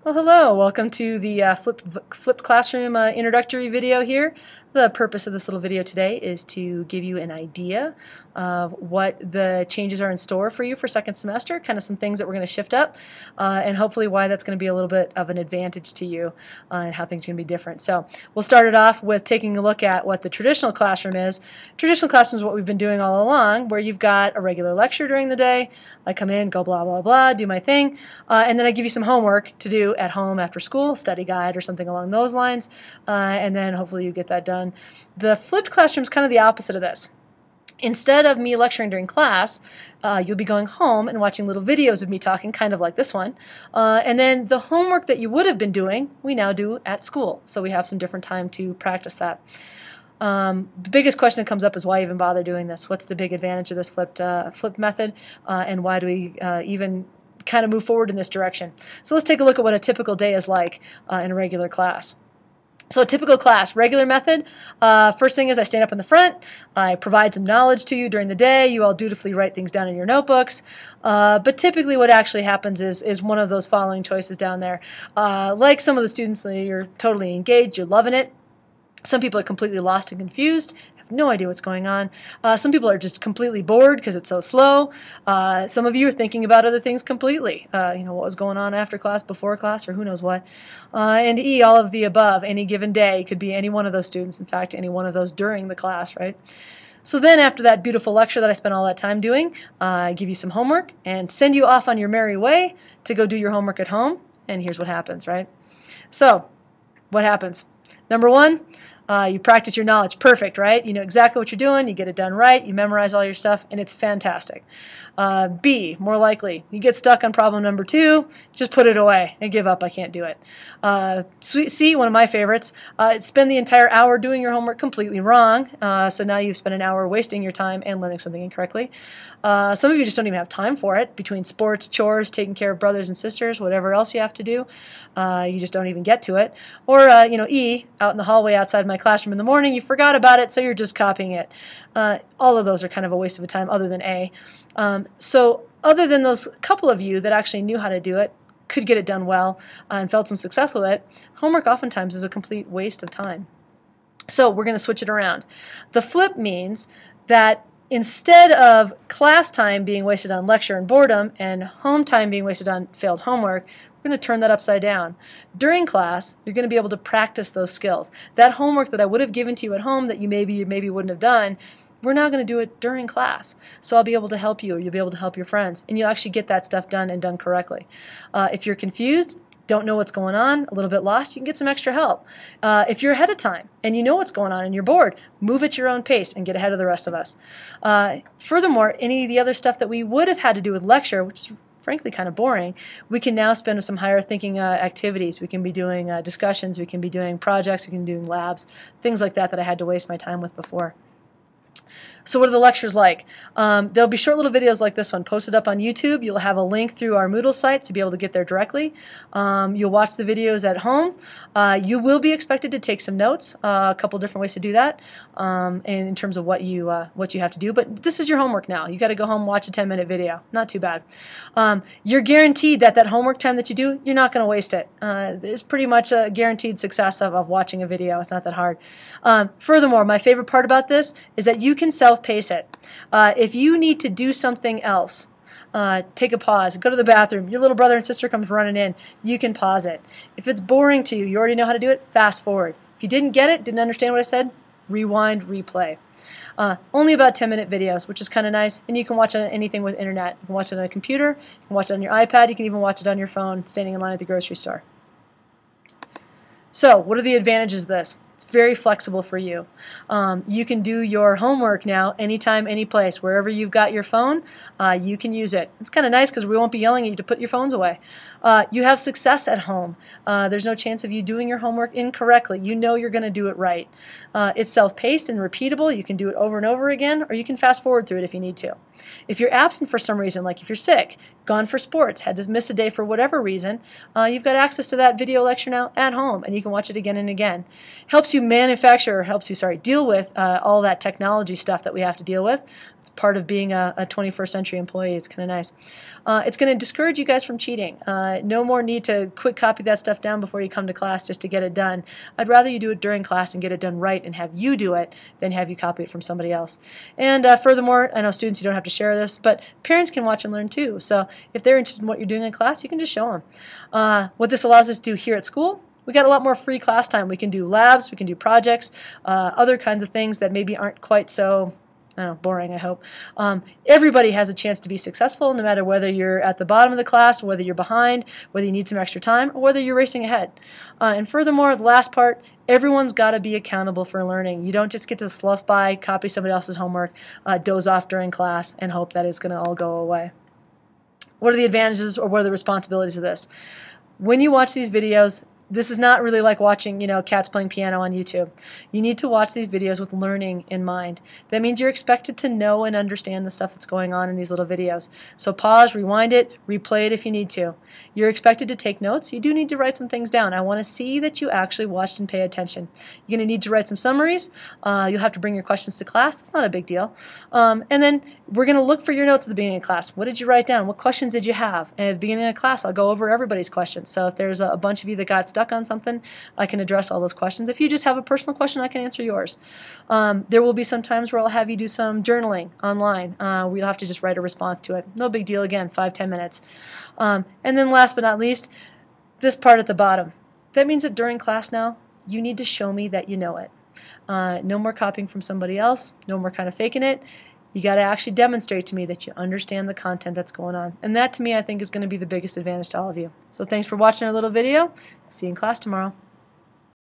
Well, hello. Welcome to the flipped classroom introductory video here. The purpose of this little video today is to give you an idea of what the changes are in store for you for second semester, kind of some things that we're going to shift up, and hopefully why that's going to be a little bit of an advantage to you and how things are going to be different. So we'll start it off with taking a look at what the traditional classroom is. Traditional classroom is what we've been doing all along, where you've got a regular lecture during the day. I come in, go blah, blah, blah, do my thing, and then I give you some homework to do at home after school, study guide or something along those lines, and then hopefully you get that done. The flipped classroom is kind of the opposite of this. Instead of me lecturing during class, you'll be going home and watching little videos of me talking, kind of like this one. And then the homework that you would have been doing, we now do at school. So we have some different time to practice that. The biggest question that comes up is why even bother doing this? What's the big advantage of this flipped method? And why do we even kind of move forward in this direction? So let's take a look at what a typical day is like in a regular class. So a typical class, regular method, first thing is I stand up in the front, I provide some knowledge to you during the day, you all dutifully write things down in your notebooks, but typically what actually happens is one of those following choices down there. Like some of the students, you're totally engaged, you're loving it. Some people are completely lost and confused, have no idea what's going on. Some people are just completely bored because it's so slow. Some of you are thinking about other things completely. What was going on after class, before class, or who knows what. And E, all of the above, any given day, could be any one of those students. In fact, any one of those during the class, right? So then after that beautiful lecture that I spent all that time doing, I give you some homework and send you off on your merry way to go do your homework at home. And here's what happens, right? So what happens? Number one, you practice your knowledge. Perfect, right? You know exactly what you're doing. You get it done right. You memorize all your stuff, and it's fantastic. B, more likely, you get stuck on problem number 2. Just put it away and give up. I can't do it. C, one of my favorites, spend the entire hour doing your homework completely wrong. So now you've spent an hour wasting your time and learning something incorrectly. Some of you just don't even have time for it. Between sports, chores, taking care of brothers and sisters, whatever else you have to do, you just don't even get to it. Or, E, out in the hallway outside my classroom in the morning, you forgot about it, so you're just copying it. All of those are kind of a waste of time other than A. So other than those couple of you that actually knew how to do it, could get it done well, and felt some success with it, homework oftentimes is a complete waste of time. So we're going to switch it around. The flip means that instead of class time being wasted on lecture and boredom and home time being wasted on failed homework, we're going to turn that upside down. During class, you're going to be able to practice those skills. That homework that I would have given to you at home that you maybe wouldn't have done, we're now going to do it during class. So I'll be able to help you, or you'll be able to help your friends, and you'll actually get that stuff done and done correctly. If you're confused, don't know what's going on, a little bit lost, you can get some extra help. If you're ahead of time and you know what's going on and you're bored, move at your own pace and get ahead of the rest of us. Furthermore, any of the other stuff that we would have had to do with lecture, which is frankly kind of boring, we can now spend with some higher thinking activities. We can be doing discussions, we can be doing projects, we can be doing labs, things like that I had to waste my time with before. So what are the lectures like? There'll be short little videos like this one posted up on YouTube. You'll have a link through our Moodle site to be able to get there directly. You'll watch the videos at home. You will be expected to take some notes, a couple different ways to do that, and in terms of what you have to do. But this is your homework now. You got to go home and watch a 10-minute video. Not too bad. You're guaranteed that homework time that you do, you're not going to waste it. It's pretty much a guaranteed success of watching a video. It's not that hard. Furthermore, my favorite part about this is that you can self-pace it. If you need to do something else, take a pause, go to the bathroom, your little brother and sister comes running in, you can pause it. If it's boring to you, you already know how to do it, fast forward. If you didn't get it, didn't understand what I said, rewind, replay. Only about 10-minute videos, which is kind of nice, and you can watch on anything with internet. You can watch it on a computer, you can watch it on your iPad, you can even watch it on your phone standing in line at the grocery store. So what are the advantages of this? It's very flexible for you. You can do your homework now anytime, any place. Wherever you've got your phone, you can use it. It's kind of nice because we won't be yelling at you to put your phones away. You have success at home. There's no chance of you doing your homework incorrectly. You know you're going to do it right. It's self-paced and repeatable. You can do it over and over again, or you can fast forward through it if you need to. If you're absent for some reason, like if you're sick, gone for sports, had to miss a day for whatever reason, you've got access to that video lecture now at home, and you can watch it again and again. Helps you deal with all that technology stuff that we have to deal with. It's part of being a 21st century employee. It's kind of nice. It's going to discourage you guys from cheating. No more need to quick copy that stuff down before you come to class just to get it done. I'd rather you do it during class and get it done right and have you do it than have you copy it from somebody else. And furthermore, I know students, you don't have to share this, but parents can watch and learn too. So if they're interested in what you're doing in class, you can just show them. What this allows us to do here at school, we got a lot more free class time. We can do labs, we can do projects, other kinds of things that maybe aren't quite so boring, I hope. Everybody has a chance to be successful, no matter whether you're at the bottom of the class, whether you're behind, whether you need some extra time, or whether you're racing ahead. And furthermore, the last part, everyone's got to be accountable for learning. You don't just get to slough by, copy somebody else's homework, doze off during class, and hope that it's going to all go away. What are the advantages or what are the responsibilities of this? When you watch these videos, this is not really like watching, cats playing piano on YouTube. You need to watch these videos with learning in mind. That means you're expected to know and understand the stuff that's going on in these little videos. So pause, rewind it, replay it if you need to. You're expected to take notes. You do need to write some things down. I want to see that you actually watched and pay attention. You're going to need to write some summaries. You'll have to bring your questions to class. It's not a big deal. And then we're going to look for your notes at the beginning of class. What did you write down? What questions did you have? And at the beginning of class, I'll go over everybody's questions. So if there's a bunch of you that got stuck on something, I can address all those questions. If you just have a personal question, I can answer yours. There will be some times where I'll have you do some journaling online. We'll have to just write a response to it. No big deal, again, 5-10 minutes. And then last but not least, this part at the bottom. That means that during class now, you need to show me that you know it. No more copying from somebody else. No more kind of faking it. You got to actually demonstrate to me that you understand the content that's going on. And that, to me, I think is going to be the biggest advantage to all of you. So thanks for watching our little video. See you in class tomorrow.